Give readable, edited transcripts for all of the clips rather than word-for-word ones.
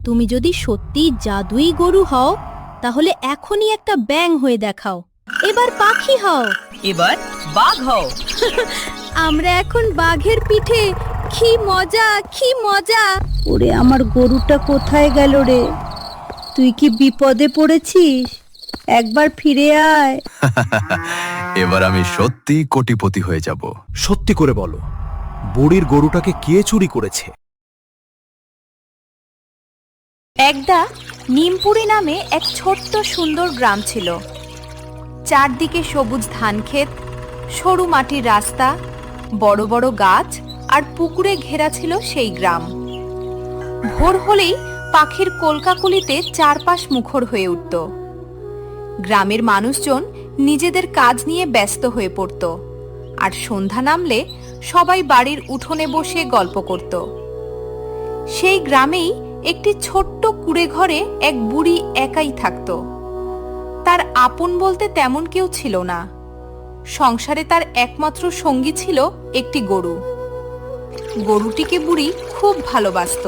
তুমি যদি সত্যি জাদুই গরু হও তাহলে এখনই একটা ব্যাঙ হয়ে দেখাও। এবার পাখি হও। এবার বাঘ হও। আমরা এখন বাঘের পিঠে। কি মজা, কি মজা! ওরে আমার গরুটা কোথায় গেল রে? তুই কি বিপদে পড়েছিস? একবার ফিরে আয়। এবার আমি সত্যি কোটিপতি হয়ে যাব। সত্যি করে বলো, বুড়ির গরুটাকে কে চুরি করেছে? একদা নিমপুরি নামে এক ছোট্ট সুন্দর গ্রাম ছিল। চারদিকে সবুজ ধানক্ষেত, সরু মাটির রাস্তা, বড় বড় গাছ আর পুকুরে ঘেরা ছিল সেই গ্রাম। ভোর হলেই পাখির কলকাকলিতে চারপাশ মুখর হয়ে উঠত। গ্রামের মানুষজন নিজেদের কাজ নিয়ে ব্যস্ত হয়ে পড়ত, আর সন্ধ্যা নামলে সবাই বাড়ির উঠোনে বসে গল্প করত। সেই গ্রামেই একটি ছোট্ট কুঁড়ে ঘরে এক বুড়ি একাই থাকত। তার আপন বলতে তেমন কেউ ছিল না। সংসারে তার একমাত্র সঙ্গী ছিল একটি গরু। গরুটিকে বুড়ি খুব ভালোবাসত,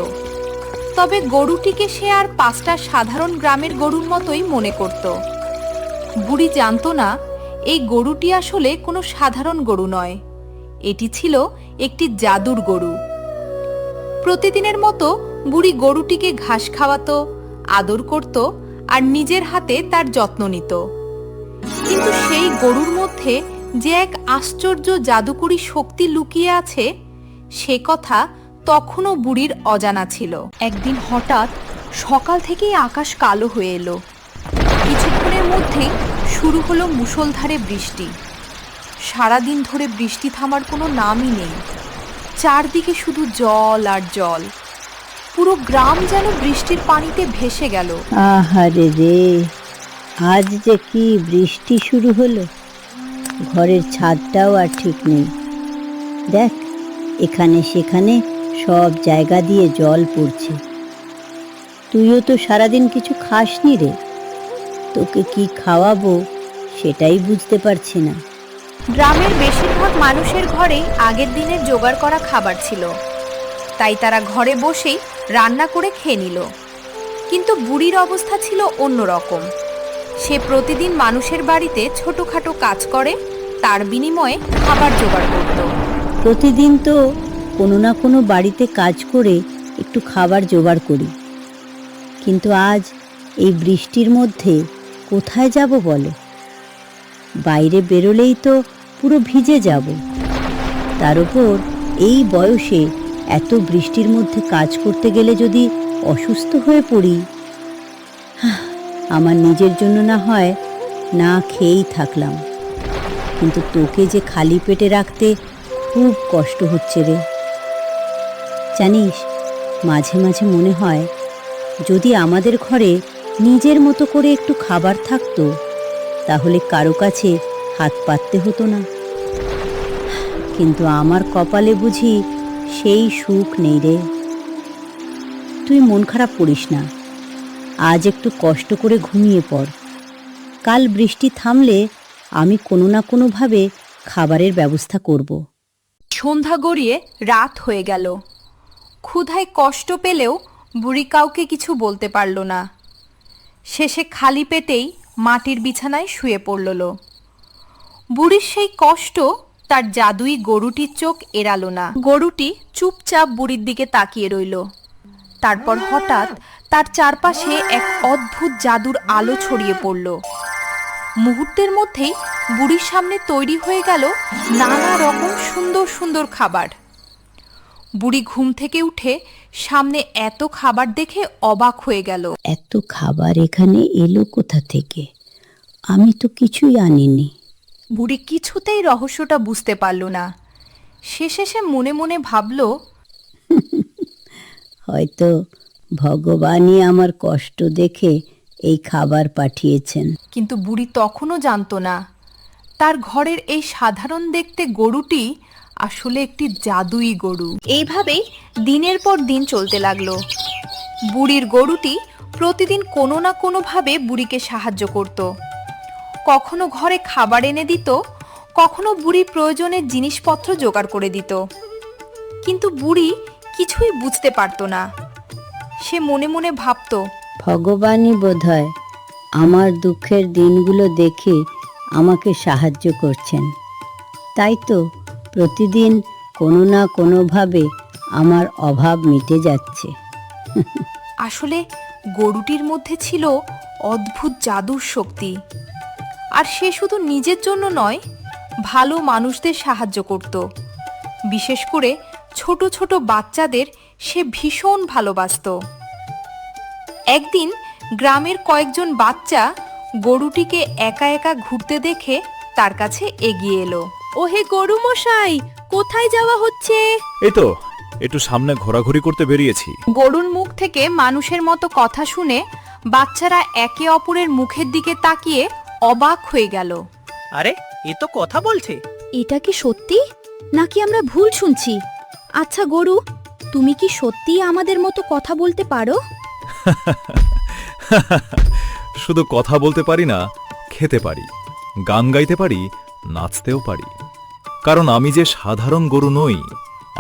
তবে গরুটিকে সে আর 5টা সাধারণ গ্রামের গরুর মতোই মনে করত। বুড়ি জানত না এই গরুটি আসলে কোনো সাধারণ গরু নয়, এটি ছিল একটি জাদুর গরু। প্রতিদিনের মতো বুড়ি গরুটিকে ঘাস খাওয়াতো, আদর করত আর নিজের হাতে তার যত্ন নিত। কিন্তু সেই গরুর মধ্যে যে এক আশ্চর্য জাদুকরী শক্তি লুকিয়ে আছে, সে কথা তখনও বুড়ির অজানা ছিল। একদিন হঠাৎ সকাল থেকেই আকাশ কালো হয়ে এলো। কিছুক্ষণের মধ্যেই শুরু হলো মুষলধারে বৃষ্টি। সারাদিন ধরে বৃষ্টি থামার কোনো নামই নেই। চারদিকে শুধু জল আর জল। পুরো গ্রাম যেন বৃষ্টির পানিতে ভেসে গেল। আহারে রে, আজ যে কি বৃষ্টি শুরু হলো! ঘরের ছাদটাও আর ঠিক নেই। দেখ, এখানে সেখানে সব জায়গা দিয়ে জল পড়ছে। তুইও তো সারাদিন কিছু খাসনি রে। তোকে কি খাওয়াবো সেটাই বুঝতে পারছি না। গ্রামের বেশিরভাগ মানুষের ঘরেই আগের দিনের জোগাড় করা খাবার ছিল, তাই তারা ঘরে বসেই রান্না করে খেয়ে নিল। কিন্তু বুড়ির অবস্থা ছিল অন্যরকম। সে প্রতিদিন মানুষের বাড়িতে ছোটখাটো কাজ করে, তার বিনিময়ে খাবার জোগাড় করত। প্রতিদিন তো কোনো না কোনো বাড়িতে কাজ করে একটু খাবার জোগাড় করি, কিন্তু আজ এই বৃষ্টির মধ্যে কোথায় যাব বলো? বাইরে বেরোলেই তো পুরো ভিজে যাব। তার উপর এই বয়সে এত বৃষ্টির মধ্যে কাজ করতে গেলে যদি অসুস্থ হয়ে পড়ি, আমার নিজের জন্য না হয় না খেয়েই থাকলাম, কিন্তু তোকে যে খালি পেটে রাখতে খুব কষ্ট হচ্ছে রে। জানিস, মাঝে মাঝে মনে হয় যদি আমাদের ঘরে নিজের মতো করে একটু খাবার থাকতো, তাহলে কারো কাছে হাত পাততে হতো না। কিন্তু আমার কপালে বুঝি সেই সুখ নেই রে। তুই মন খারাপ করিস না, আজ একটু কষ্ট করে ঘুমিয়ে পড়। কাল বৃষ্টি থামলে আমি কোনো না কোনোভাবে খাবারের ব্যবস্থা করব। সন্ধ্যা গড়িয়ে রাত হয়ে গেল। ক্ষুধায় কষ্ট পেলেও বুড়ি কাউকে কিছু বলতে পারল না। শেষে খালি পেটেই মাটির বিছানায় শুয়ে পড়ল। বুড়ির সেই কষ্ট তার জাদুই গরুটির চোখ এড়ালো না। গরুটি চুপচাপ বুড়ির দিকে তাকিয়ে রইল। তারপর হঠাৎ তার চারপাশে এক অদ্ভুত জাদুর আলো ছড়িয়ে পড়ল। মুহূর্তের মধ্যেই বুড়ির সামনে তৈরি হয়ে গেল নানা রকম সুন্দর সুন্দর খাবার। বুড়ি ঘুম থেকে উঠে সামনে এত খাবার দেখে অবাক হয়ে গেল। এত খাবার এখানে এলো কোথা থেকে? আমি তো কিছুই আনিনি। বুড়ি কিছুতেই রহস্যটা বুঝতে পারল না। শেষে সে মনে মনে ভাবল, হয়তো ভগবানই আমার কষ্ট দেখে এই খাবার পাঠিয়েছেন। কিন্তু বুড়ি তখনও জানত না তার ঘরের এই সাধারণ দেখতে গরুটি আসলে একটি জাদুই গরু। এইভাবেই দিনের পর দিন চলতে লাগলো। বুড়ির গরুটি প্রতিদিন কোনো না কোনোভাবে বুড়িকে সাহায্য করত। কখনো ঘরে খাবার এনে দিত, কখনো বুড়ির প্রয়োজনের জিনিসপত্র জোগাড় করে দিত। কিন্তু বুড়ি কিছুই বুঝতে পারত না। সে মনে মনে ভাবত, ভগবানই বোধহয় আমার দুঃখের দিনগুলো দেখে আমাকে সাহায্য করছেন। তাই তো প্রতিদিন কোনো না কোনোভাবে আমার অভাব মিটে যাচ্ছে। আসলে গরুটির মধ্যে ছিল অদ্ভুত জাদুর শক্তি। আর সে শুধু নিজের জন্য নয়, ভালো মানুষদের সাহায্য করত। বিশেষ করে ছোট ছোট বাচ্চাদের সে ভীষণ ভালোবাসত। একদিন গ্রামের কয়েকজন বাচ্চা গরুটিকে একা একা ঘুরতে দেখে তার কাছে এগিয়ে এলো। ওহে গরু মশাই, কোথায় যাওয়া হচ্ছে? এই তো একটু সামনে ঘোরাঘুরি করতে বেরিয়েছি। গরুর মুখ থেকে মানুষের মতো কথা শুনে বাচ্চারা একে অপরের মুখের দিকে তাকিয়ে অবাক হয়ে গেল। আরে এ তো কথা বলছে। এটা কি সত্যি নাকি আমরা ভুল শুনছি? আচ্ছা গরু, তুমি কি সত্যি আমাদের মতো কথা বলতে পারো? শুধু কথা বলতে পারি না, খেতে পারি, গান গাইতে পারি, নাচতেও পারি। কারণ আমি যে সাধারণ গরু নই,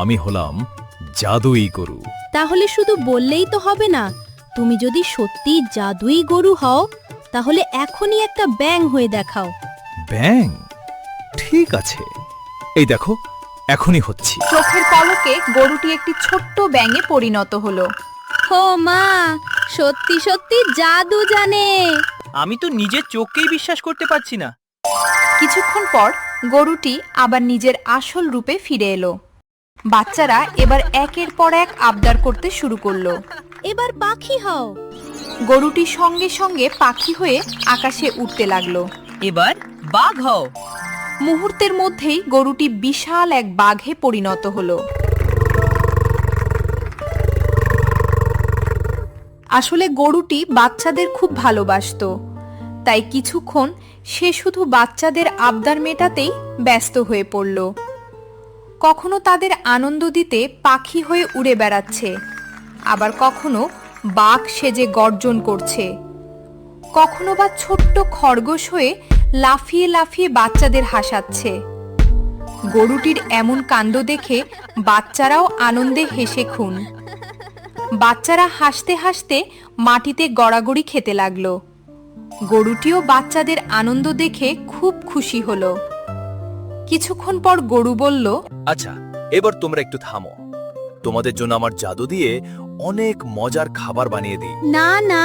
আমি হলাম জাদুই গরু। তাহলে শুধু বললেই তো হবে না। তুমি যদি সত্যি জাদুই গরু হও, তাহলে এখনই একটা ব্যাং হয়ে দেখাও। ব্যাং? ঠিক আছে, এই দেখো এখনই হচ্ছি। চোখের পলকে গরুটি একটি ছোট্ট ব্যাঙে পরিণত হলো। ও মা, সত্যি সত্যি জাদু জানে। আমি তো নিজের চোখকেই বিশ্বাস করতে পারছি না। কিছুক্ষণ পর গরুটি আবার নিজের আসল রূপে ফিরে এলো। বাচ্চারা এবার একের পর এক আবদার করতে শুরু করলো। এবার পাখি হও। গরুটি সঙ্গে সঙ্গে পাখি হয়ে আকাশে উঠতে লাগলো। এবার বাঘ হও। মুহূর্তের মধ্যেই গরুটি বিশাল এক বাঘে পরিণত হলো। আসলে গরুটি বাচ্চাদের খুব ভালোবাসতো, তাই কিছুক্ষণ সে শুধু বাচ্চাদের আবদার মেটাতেই ব্যস্ত হয়ে পড়ল। কখনো তাদের আনন্দ দিতে পাখি হয়ে উড়ে বেড়াচ্ছে, আবার কখনো বাঘ সেজে গর্জন করছে, কখনো বা ছোট্ট খরগোশ হয়ে লাফিয়ে লাফিয়ে বাচ্চাদের হাসাচ্ছে। গরুটির এমন কাণ্ড দেখে বাচ্চারাও আনন্দে হেসে খুন। বাচ্চারা হাসতে হাসতে মাটিতে গড়াগড়ি খেতে লাগলো। গরুটিও বাচ্চাদের আনন্দ দেখে খুব খুশি হলো। কিছুক্ষণ পর গরু বলল, আচ্ছা, এবার তোমরা একটু থামো। তোমাদের জন্য আমার জাদু দিয়ে অনেক মজার খাবার বানিয়ে দিই। না না,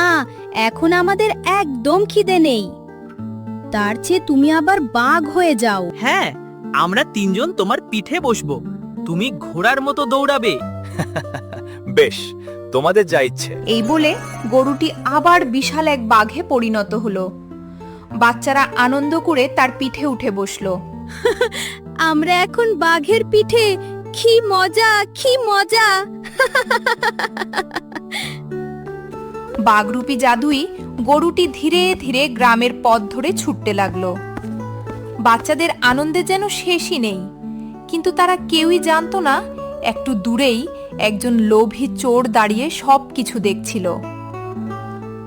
এখন আমাদের একদম খিদে নেই। তার চেয়ে তুমি আবার বাঘ হয়ে যাও। হ্যাঁ, আমরা তিনজন তোমার পিঠে বসবো। তুমি ঘোড়ার মতো দৌড়াবে। বেশ, তোমাদের যা ইচ্ছে। এই বলে গরুটি আবার বিশাল এক বাঘে পরিণত হলো। বাচ্চারা আনন্দ করে তার পিঠে উঠে বসলো। আমরা এখন বাঘের পিঠে। কি মজা, কি মজা! বাঘরূপী জাদুই গরুটি ধীরে ধীরে গ্রামের পথ ধরে ছুটতে লাগলো। বাচ্চাদের আনন্দে যেন শেষই নেই, কিন্তু তারা কেউই জানতো না একটু দূরেই একজন লোভী চোর দাঁড়িয়ে সবকিছু দেখছিল।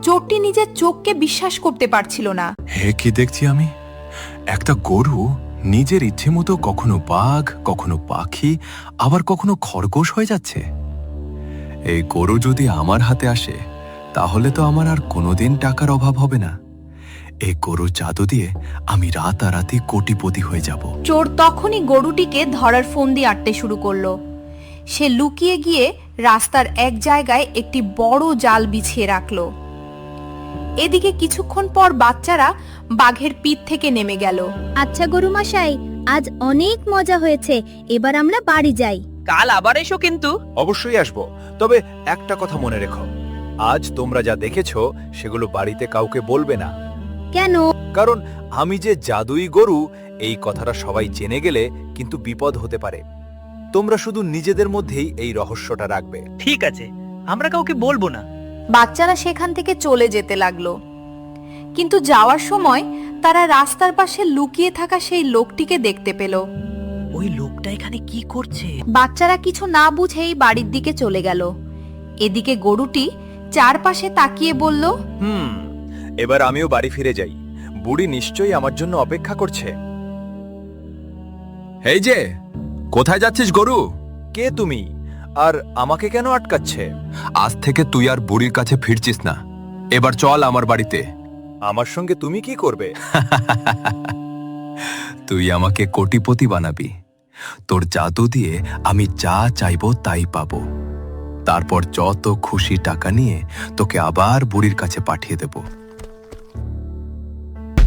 চোরটি নিজের চোখকে বিশ্বাস করতে পারছিল না। হে, কি দেখছি আমি? একটা গরু নিজের ইচ্ছে মতো কখনো বাঘ, কখনো পাখি, আবার কখনো খরগোশ হয়ে যাচ্ছে। এই গরু যদি আমার হাতে আসে, তাহলে তো আমার আর কোনোদিন টাকার অভাব হবে না। এই গরুর জাদু দিয়ে আমি রাতারাতি কোটিপতি হয়ে যাব। চোর তখনই গরুটিকে ধরার ফন্দি আঁটতে শুরু করলো। সে লুকিয়ে গিয়ে রাস্তার এক জায়গায় একটি বড় জাল বিছিয়ে রাখলো। এদিকে কিছুক্ষণ পর বাচ্চারা বাঘের পিঠ থেকে নেমে গেল। আচ্ছা গরু মশাই, আজ অনেক মজা হয়েছে। এবার আমরা বাড়ি যাই। কাল আবার এসো কিন্তু। অবশ্যই আসবো, তবে একটা কথা মনে রেখো, আজ তোমরা যা দেখেছো সেগুলো বাড়িতে কাউকে বলবে না। কেন? কারণ আমি যে জাদুই গরু, এই কথাটা সবাই জেনে গেলে কিন্তু বিপদ হতে পারে। তোমরা শুধু নিজেদের মধ্যেই এই রহস্যটা রাখবে। ঠিক আছে, আমরা কাউকে বলবো না। বাচ্চারা সেখান থেকে চলে যেতে লাগলো। কিন্তু যাওয়ার সময় তারা রাস্তার পাশে লুকিয়ে থাকা সেই লোকটিকে দেখতে পেল। ওই লোকটা এখানে কি করছে? বাচ্চারা কিছু না বুঝেই বাড়ির দিকে চলে গেল। এদিকে গরুটি চারপাশে তাকিয়ে বলল, এবার আমিও বাড়ি ফিরে যাই। বুড়ি নিশ্চয়ই আমার জন্য অপেক্ষা করছে। এই যে, কোথায় যাচ্ছিস গরু? কে তুমি? আর আমাকে কেন আটকাচ্ছে? আজ থেকে তুই আর বুড়ির কাছে ফিরছিস না। এবার চল আমার বাড়িতে। আমার সঙ্গে তুমি কি করবে? তুই আমাকে কোটিপতি বানাবি। তোর জাদু দিয়ে আমি যা চাইবো তাই পাবো। তারপর যত খুশি টাকা নিয়ে তোকে আবার বুড়ির কাছে পাঠিয়ে দেব।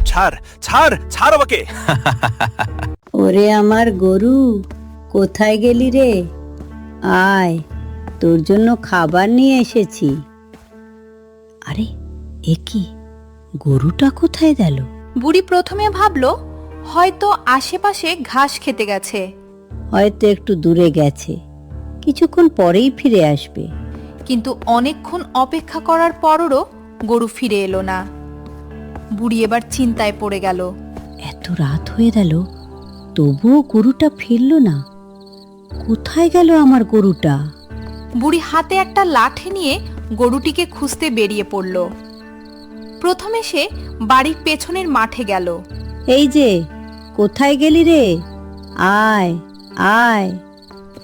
ছাড় ছাড় ছাড় আমাকে! ওরে আমার গরু, কোথায় গেলি রে? আয়, তোর জন্য খাবার নিয়ে এসেছি। আরে, এ কি, গরুটা কোথায় গেল? বুড়ি প্রথমে ভাবল হয়তো আশেপাশে ঘাস খেতে গেছে, হয়তো একটু দূরে গেছে, কিছুক্ষণ পরেই ফিরে আসবে। কিন্তু অনেকক্ষণ অপেক্ষা করার পরও গরু ফিরে এলো না। বুড়ি এবার চিন্তায় পড়ে গেল। এত রাত হয়ে গেল, তবুও গরুটা ফিরল না। কোথায় গেল আমার গরুটা? বুড়ি হাতে একটা লাঠি নিয়ে গরুটিকে খুঁজতে বেরিয়ে পড়ল। প্রথমে সে বাড়ির পেছনের মাঠে গেল। এই যে, কোথায় গেলি রে? আয় আয়।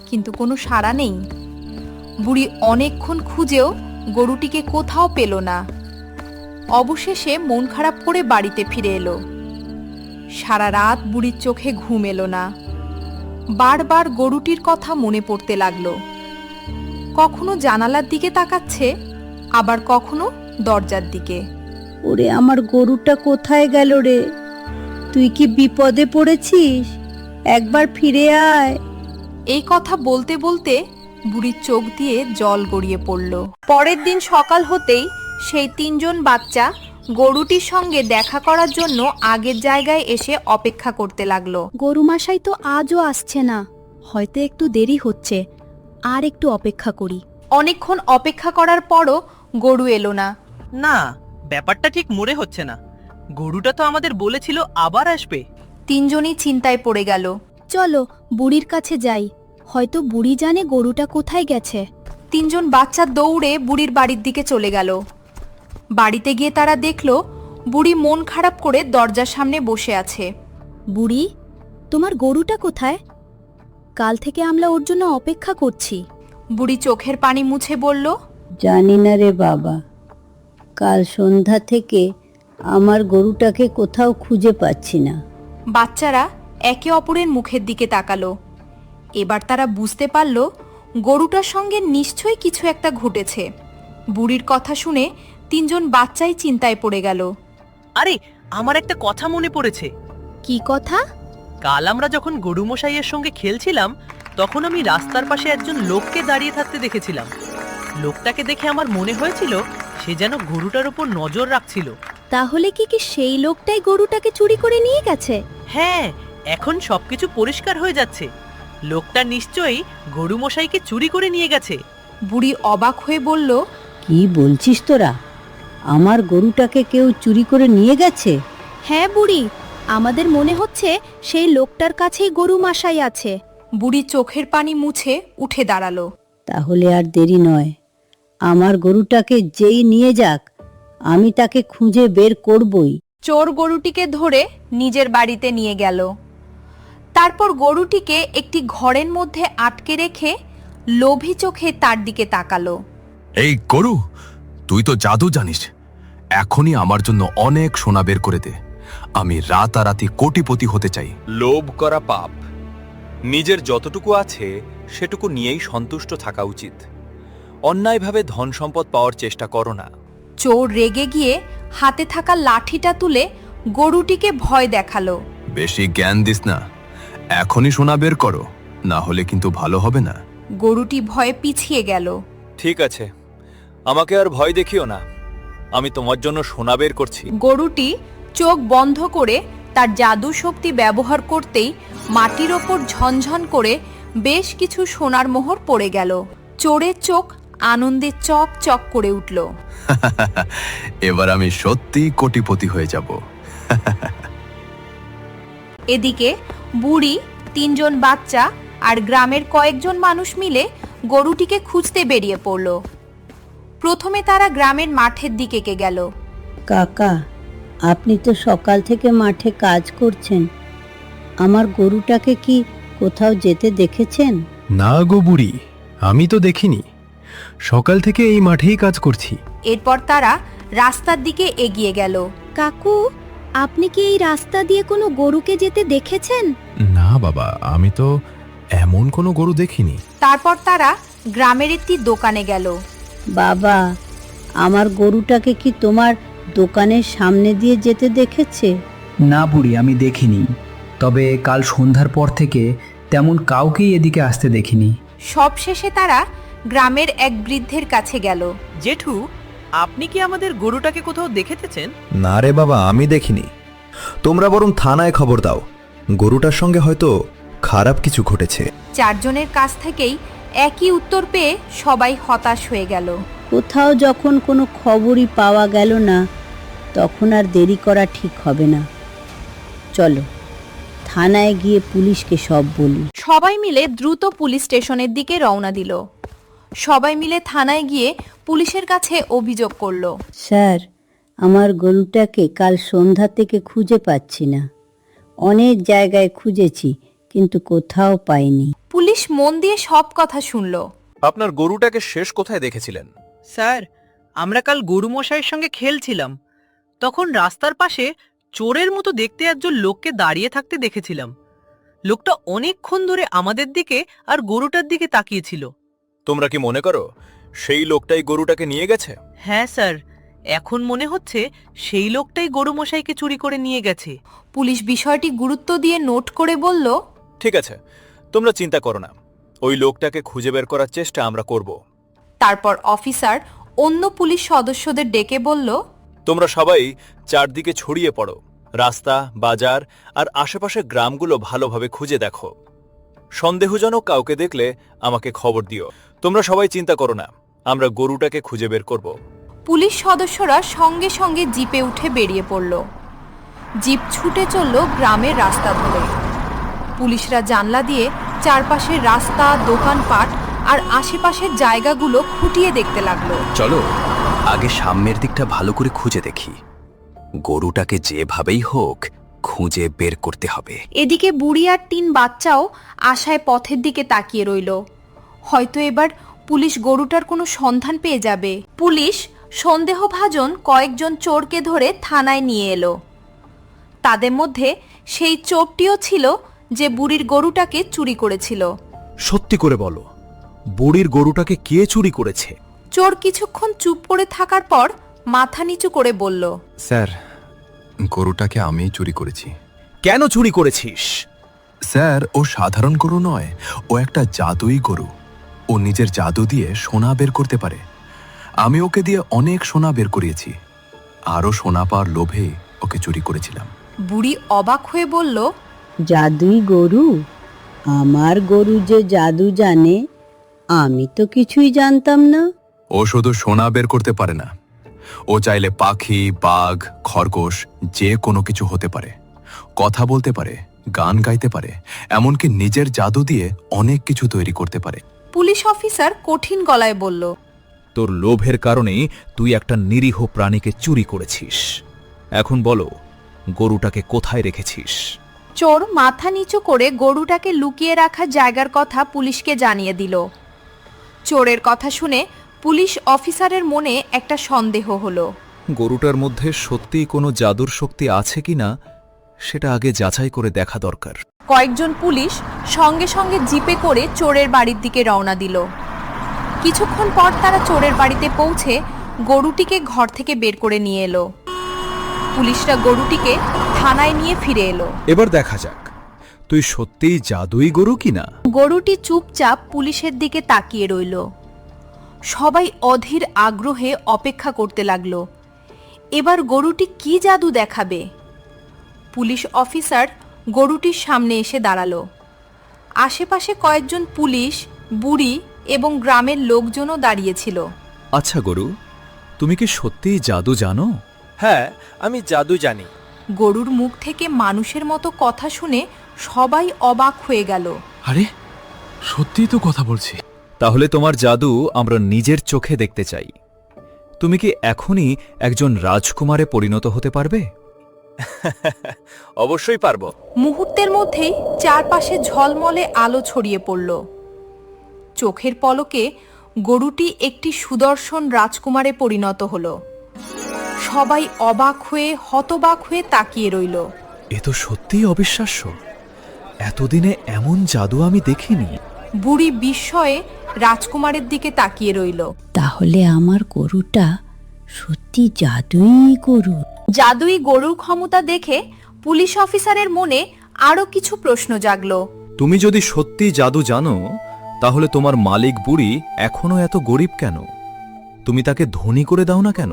কিন্তু কোনো সাড়া নেই। বুড়ি অনেকক্ষণ খুঁজেও গরুটিকে কোথাও পেল না। অবশেষে মন খারাপ করে বাড়িতে ফিরে এলো। সারা রাত বুড়ির চোখে ঘুম এলো না। বারবার গরুটির কথা মনে পড়তে লাগলো। কখনো জানালার দিকে তাকাচ্ছে, আবার কখনো দরজার দিকে। ওরে আমার গরুটা কোথায় গেল রে? তুই কি বিপদে পড়েছিস? একবার ফিরে আয়। এই কথা বলতে বলতে বুড়ির চোখ দিয়ে জল গড়িয়ে পড়ল। পরের দিন সকাল হতেই সেই তিনজন বাচ্চা গরুটির সঙ্গে দেখা করার জন্য আগের জায়গায় এসে অপেক্ষা করতে লাগলো। গরুমশাই তো আজও আসছে না, হয়তো একটু দেরি হচ্ছে, আর একটু অপেক্ষা করি। অনেকক্ষণ অপেক্ষা করার পরও গরু এলো না। না, ব্যাপারটা ঠিক মনে হচ্ছে না। গরুটা তো আমাদের বলেছিল আবার আসবে। তিনজনই চিন্তায় পড়ে গেল। চলো বুড়ির কাছে যাই, হয়তো বুড়ি জানে গরুটা কোথায় গেছে। তিনজন বাচ্চা দৌড়ে বুড়ির বাড়ির দিকে চলে গেল। বাড়িতে গিয়ে তারা দেখল বুড়ি মন খারাপ করে দরজার সামনে বসে আছে। বুড়ি, তোমার গরুটা কোথায়? কাল থেকে আমরা ওর জন্য অপেক্ষা করছি। বুড়ি চোখের পানি মুছে বলল, জানি না রে বাবা, কাল সন্ধ্যা থেকে আমার গরুটাকে কোথাও খুঁজে পাচ্ছি না। বাচ্চারা একে অপরের মুখের দিকে তাকালো। এবার তারা বুঝতে পারল গরুটার সঙ্গে নিশ্চয়ই কিছু একটা ঘটেছে। বুড়ির কথা শুনে তিনজন বাচ্চাই চিন্তায় পড়ে গেল। আরে, আমার একটা কথা মনে পড়েছে। কি কথা? কাল আমরা যখন গরু মশাইয়ের সঙ্গে খেলছিলাম, তখন আমি রাস্তার পাশে একজন লোককে দাঁড়িয়ে থাকতে দেখেছিলাম। লোকটাকে দেখে আমার মনে হয়েছিল সে যেন গরুটার উপর নজর রাখছিল। তাহলে কি সেই লোকটাই গরুটাকে চুরি করে নিয়ে গেছে? হ্যাঁ, এখন সবকিছু পরিষ্কার হয়ে যাচ্ছে। লোকটা নিশ্চয়ই গরু মশাইকে চুরি করে নিয়ে গেছে। বুড়ি অবাক হয়ে বলল, কি বলছিস তোরা? আমার গরুটাকে কেউ চুরি করে নিয়ে গেছে? হ্যাঁ বুড়ি, আমাদের মনে হচ্ছে সেই লোকটার কাছেই গরু মশাই আছে। বুড়ি চোখের পানি মুছে উঠে দাঁড়ালো। তাহলে আর দেরি নয়, আমার গরুটাকে যেই নিয়ে যাক, আমি তাকে খুঁজে বের করবই। চোর গরুটিকে ধরে নিজের বাড়িতে নিয়ে গেল। তারপর গরুটিকে একটি ঘরের মধ্যে আটকে রেখে লোভী চোখে তার দিকে তাকালো। এই গরু, তুই তো জাদু জানিস। এখনই আমার জন্য অনেক সোনা বের করে দে। আমি রাতারাতি কোটিপতি হতে চাই। লোভ করা পাপ। নিজের যতটুকু আছে সেটুকু নিয়েই সন্তুষ্ট থাকা উচিত। অন্যায়ভাবে ধন সম্পদ পাওয়ার চেষ্টা করো না। চোর রেগে গিয়ে হাতে থাকা লাঠিটা তুলে গরুটিকে ভয় দেখালো। বেশি জ্ঞান দিস না, এখনই সোনা বের করো, না হলে কিন্তু ভালো হবে না। গরুটি ভয়ে পিছিয়ে গেল। ঠিক আছে, আমাকে আর ভয় দেখিও না, আমি তোমার জন্য সোনা বের করছি। গরুটি চোখ বন্ধ করে তার জাদু শক্তি ব্যবহার করতেই মাটির ওপর ঝনঝন করে বেশ কিছু সোনার মোহর পড়ে গেল। চোরের চোখ আনন্দে চক চক করে উঠল। এবার আমি সত্যি কোটিপতি হয়ে যাব। এদিকে বুড়ি, তিনজন বাচ্চা আর গ্রামের কয়েকজন মানুষ মিলে গরুটিকে খুঁজতে বেরিয়ে পড়ল। প্রথমে তারা গ্রামের মাঠের দিকে গেল। কাকা, আপনি তো সকাল থেকে মাঠে কাজ করছেন, আমার গরুটাকে কি কোথাও যেতে দেখেছেন? না গো বুড়ি, আমি তো দেখিনি, সকাল থেকে এই মাঠেই কাজ করছি। এরপর তারা রাস্তার দিকে এগিয়ে গেল। কাকু, আপনি কি এই রাস্তা দিয়ে কোনো গরুকে যেতে দেখেছেন? না বাবা, আমি তো এমন কোনো গরু দেখিনি। তারপর তারা গ্রামের একটি দোকানে গেল। বাবা, আমার গরুটাকে কি তোমার দোকানের সামনে দিয়ে যেতে দেখেছে? না বুড়ি, আমি দেখিনি। তবে কাল সন্ধ্যার পর থেকে তেমন কাউকেই এদিকে আসতে দেখিনি। সবশেষে তারা গ্রামের এক বৃদ্ধের কাছে গেল। জেঠু, আপনি কি আমাদের গরুটাকে কোথাও দেখেছেন? না রে বাবা, আমি দেখিনি। তোমরা বরং থানায় খবর দাও, গরুটার সঙ্গে হয়তো খারাপ কিছু ঘটেছে। চারজনের কাছ থেকেই একই উত্তর পেয়ে সবাই হতাশ হয়ে গেল। কোথাও যখন কোনো খবরই পাওয়া গেল না, তখন আর দেরি করা ঠিক হবে না। চলো থানায় গিয়ে পুলিশকে সব বলি। সবাই মিলে দ্রুত পুলিশ স্টেশনের দিকে রওনা দিল। সবাই মিলে থানায় গিয়ে পুলিশের কাছে অভিযোগ করলো। স্যার, আমার গরুটাকে কাল সন্ধ্যা থেকে খুঁজে পাচ্ছি না। অনেক জায়গায় খুঁজেছি, কিন্তু কোথাও পাইনি। পুলিশ মন দিয়ে সব কথা শুনলো। আপনার গরুটাকে শেষ কোথায় দেখেছিলেন? স্যার, আমরা কাল গরু মশাইয়ের সঙ্গে খেলছিলাম, তখন রাস্তার পাশে চোরের মতো দেখতে একজন লোককে দাঁড়িয়ে থাকতে দেখেছিলাম। লোকটা অনেকক্ষণ ধরে আমাদের দিকে আর গরুটার দিকে তাকিয়েছিল। তোমরা কি মনে করো সেই লোকটাই গরুটাকে নিয়ে গেছে? হ্যাঁ স্যার, এখন মনে হচ্ছে সেই লোকটাই গরু মশাইকে চুরি করে নিয়ে গেছে। পুলিশ বিষয়টি গুরুত্ব দিয়ে নোট করে বলল, ঠিক আছে, তোমরা চিন্তা করো না, ওই লোকটাকে খুঁজে বের করার চেষ্টা আমরা করব। তারপর অফিসার অন্য পুলিশ সদস্যদের ডেকে বলল, তোমরা সবাই চারদিকে ছড়িয়ে পড়ো, রাস্তা, বাজার আর আশেপাশের গ্রামগুলো ভালোভাবে খুঁজে দেখো। সন্দেহজনক কাউকে দেখলে আমাকে খবর দিও। তোমরা সবাই চিন্তা করো না, আমরা গরুটাকে খুঁজে বের করব। পুলিশ সদস্যরা সঙ্গে সঙ্গে জিপে উঠে বেরিয়ে পড়ল। জিপ ছুটে চলল গ্রামের রাস্তা ধরে। পুলিশরা জানলা দিয়ে চারপাশের রাস্তা, দোকানপাট আর আশেপাশের জায়গাগুলো খুঁটিয়ে দেখতে লাগলো। চলো আগে সামনের দিকটা ভালো করে খুঁজে দেখি। গরুটাকে যেভাবেই হোক খুঁজে বের করতে হবে। এদিকে বুড়ি আর 3 বাচ্চাও আশায় পথের দিকে তাকিয়ে রইল। হয়তো এবার পুলিশ গরুটার কোনো সন্ধান পেয়ে যাবে। পুলিশ সন্দেহভাজন কয়েকজন চোরকে ধরে থানায় নিয়ে এলো। তাদের মধ্যে সেই চোরটিও ছিল যে বুড়ির গরুটাকে চুরি করেছিল। সত্যি করে বলো, বুড়ির গরুটাকে কে চুরি করেছে? চোর কিছুক্ষণ চুপ করে থাকার পর মাথা নিচু করে বলল, স্যার, গরুটাকে আমিই চুরি করেছি। কেন চুরি করেছিস? স্যার, ও সাধারণ গরু নয়, ও একটা জাদুই গরু। ও নিজের জাদু দিয়ে সোনা বের করতে পারে। আমি ওকে দিয়ে অনেক সোনা বের করিয়েছি। আরও সোনা পাওয়ার লোভে ওকে চুরি করেছিলাম। বুড়ি অবাক হয়ে বলল, জাদুই গরু? আমার গরু যে জাদু জানে, আমি তো কিছুই জানতাম না। ও শুধু সোনা বের করতে পারে না, ও চাইলে পাখি, বাঘ, খরগোশ যে কোনো কিছু হতে পারে। কথা বলতে পারে, গান গাইতে পারে, এমনকি নিজের জাদু দিয়ে অনেক কিছু তৈরি করতে পারে। পুলিশ অফিসার কঠিন গলায় বলল, তোর লোভের কারণে তুই একটা নিরীহ প্রাণীকে চুরি করেছিস। এখন বলো, গরুটাকে কোথায় রেখেছিস? চোর মাথা নিচু করে গরুটাকে লুকিয়ে রাখা জায়গার কথা পুলিশকে জানিয়ে দিল। চোরের কথা শুনে পুলিশ অফিসারের মনে একটা সন্দেহ হলো। গরুটার মধ্যে সত্যিই কোনো জাদুর শক্তি আছে কিনা সেটা আগে যাচাই করে দেখা দরকার। কয়েকজন পুলিশ সঙ্গে সঙ্গে জিপে করে চোরের বাড়ির দিকে রওনা দিল। কিছুক্ষণ পর তারা চোরের বাড়িতে পৌঁছে গরুটিকে ঘর থেকে বের করে নিয়ে এলো। পুলিশরা গরুটিকে থানায় নিয়ে ফিরে এলো। এবার দেখা যাক তুই সত্যিই জাদুই গরু কিনা। গরুটি চুপচাপ পুলিশের দিকে তাকিয়ে রইল। সবাই অধীর আগ্রহে অপেক্ষা করতে লাগলো, এবার গরুটি কি জাদু দেখাবে। পুলিশ অফিসার গরুটির সামনে এসে দাঁড়ালো। আশেপাশে কয়েকজন পুলিশ, বুড়ি এবং গ্রামের লোকজনও দাঁড়িয়েছিল। আচ্ছা গরু, তুমি কি সত্যিই জাদু জানো? হ্যাঁ, আমি জাদু জানি। গরুর মুখ থেকে মানুষের মতো কথা শুনে সবাই অবাক হয়ে গেল। আরে, সত্যিই তো কথা বলছি। তাহলে তোমার জাদু আমরা নিজের চোখে দেখতে চাই। তুমি কি এখনই একজন রাজকুমারে পরিণত হতে পারবে? অবশ্যই পারবো। মুহূর্তের মধ্যেই চারপাশে ঝলমলে আলো ছড়িয়ে পড়ল। চোখের পলকে গরুটি একটি সুদর্শন রাজকুমারে পরিণত হলো। সবাই অবাক হয়ে হতবাক হয়ে তাকিয়ে রইল। এ তো সত্যিই অবিশ্বাস্য। এতদিনে এমন জাদু আমি দেখিনি। বুড়ি বিস্ময়ে রাজকুমারের দিকে তাকিয়ে রইল। তাহলে আমার গরুটা সত্যি জাদুই গরু। জাদুই গরুর ক্ষমতা দেখে পুলিশ অফিসারের মনে আরো কিছু প্রশ্ন জাগলো। তুমি যদি সত্যি জাদু জানো, তাহলে তোমার মালিক বুড়ি এখনো এত গরিব কেন? তুমি তাকে ধনী করে দাও না কেন?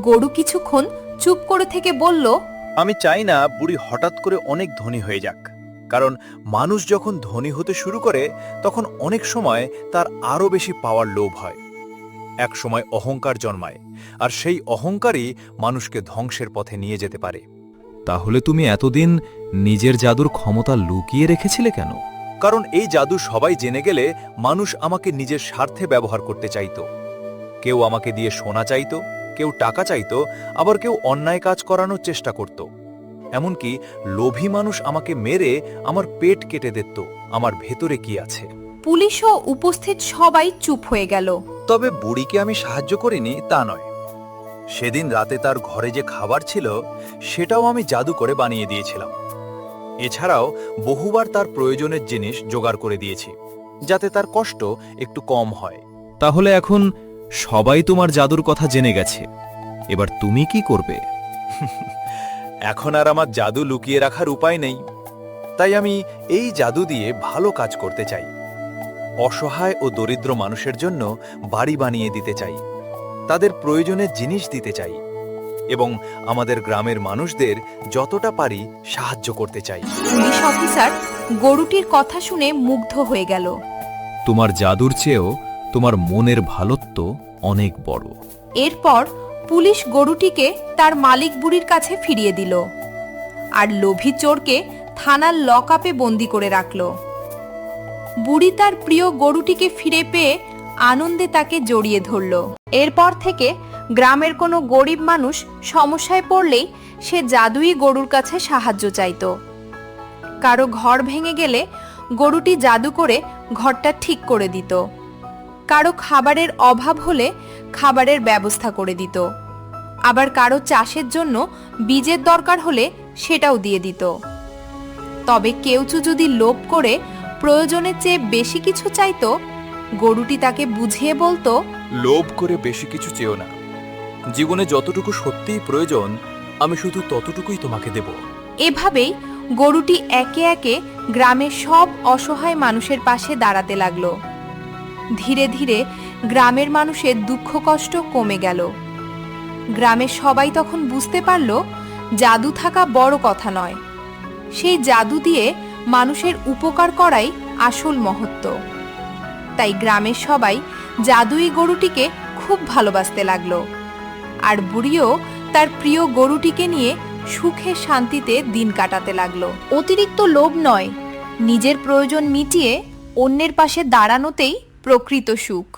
গরু কিছুক্ষণ চুপ করে থেকে বলল, আমি চাই না বুড়ি হঠাৎ করে অনেক ধনী হয়ে যাক, কারণ মানুষ যখন ধনী হতে শুরু করে তখন অনেক সময় তার আরো বেশি পাওয়ার লোভ হয়। এক সময় অহংকার জন্মায়, আর সেই অহংকারই মানুষকে ধ্বংসের পথে নিয়ে যেতে পারে। তাহলে তুমি এতদিন নিজের জাদুর ক্ষমতা লুকিয়ে রেখেছিলে কেন? কারণ এই জাদু সবাই জেনে গেলে মানুষ আমাকে নিজের স্বার্থে ব্যবহার করতে চাইতো। কেউ আমাকে দিয়ে সোনা চাইতো, কেউ টাকা চাইতো, আবার কেউ অন্যায় কাজ করানোর চেষ্টা করত। এমনকি লোভী মানুষ আমাকে মেরে আমার পেট কেটে দিত আমার ভেতরে কি আছে। পুলিশ ও উপস্থিত সবাই চুপ হয়ে গেল। তবে বুড়িকে আমি সাহায্য করিনি তা নয়। সেদিন রাতে তার ঘরে যে খাবার ছিল সেটাও আমি জাদু করে বানিয়ে দিয়েছিলাম। এছাড়াও বহুবার তার প্রয়োজনের জিনিস জোগাড় করে দিয়েছি, যাতে তার কষ্ট একটু কম হয়। তাহলে এখন সবাই তোমার জাদুর কথা জেনে গেছে, এবার তুমি কি করবে? এখন আর আমার জাদু লুকিয়ে রাখার উপায় নেই, তাই আমি এই জাদু দিয়ে ভালো কাজ করতে চাই। অসহায় ও দরিদ্র মানুষের জন্য বাড়ি বানিয়ে দিতে চাই, তাদের প্রয়োজনের জিনিস দিতে চাই, এবং আমাদের গ্রামের মানুষদের যতটা পারি সাহায্য করতে চাই। পুলিশ অফিসার গরুটির কথা শুনে মুগ্ধ হয়ে গেল। তোমার জাদুর চেয়েও তোমার মনের ভালোত্ব অনেক বড়। এরপর পুলিশ গরুটিকে তার মালিক বুড়ির কাছে ফিরিয়ে দিল, আর লোভী চোরকে থানার লকআপে বন্দি করে রাখল। বুড়ি তার প্রিয় গরুটিকে ফিরে পেয়ে আনন্দে তাকে জড়িয়ে ধরল। এরপর থেকে গ্রামের কোনো গরিব মানুষ সমস্যায় পড়লেই সে জাদুই গরুর কাছে সাহায্য চাইত। কারো ঘর ভেঙে গেলে গরুটি জাদু করে ঘরটা ঠিক করে দিত। কারো খাবারের অভাব হলে খাবারের ব্যবস্থা করে দিত। আবার কারো চাষের জন্য বীজের দরকার হলে সেটাও দিয়ে দিত। তবে কেউ যদি লোভ করে প্রয়োজনের চেয়ে বেশি কিছু চাইতো, গরুটি তাকে বুঝিয়ে বলতো, লোভ করে বেশি কিছু চেও না। জীবনে যতটুকু সত্যিই প্রয়োজন আমি শুধু ততটুকুই তোমাকে দেব। এভাবেই গরুটি একে একে গ্রামের সব অসহায় মানুষের পাশে দাঁড়াতে লাগলো। ধীরে ধীরে গ্রামের মানুষের দুঃখ কষ্ট কমে গেল। গ্রামের সবাই তখন বুঝতে পারল জাদু থাকা বড় কথা নয়, সেই জাদু দিয়ে মানুষের উপকার করাই আসল মহত্ব। তাই গ্রামের সবাই জাদুই গরুটিকে খুব ভালোবাসতে লাগলো, আর বুড়িও তার প্রিয় গরুটিকে নিয়ে সুখে শান্তিতে দিন কাটাতে লাগলো। অতিরিক্ত লোভ নয়, নিজের প্রয়োজন মিটিয়ে অন্যের পাশে দাঁড়ানোতেই প্রকৃত সুখ।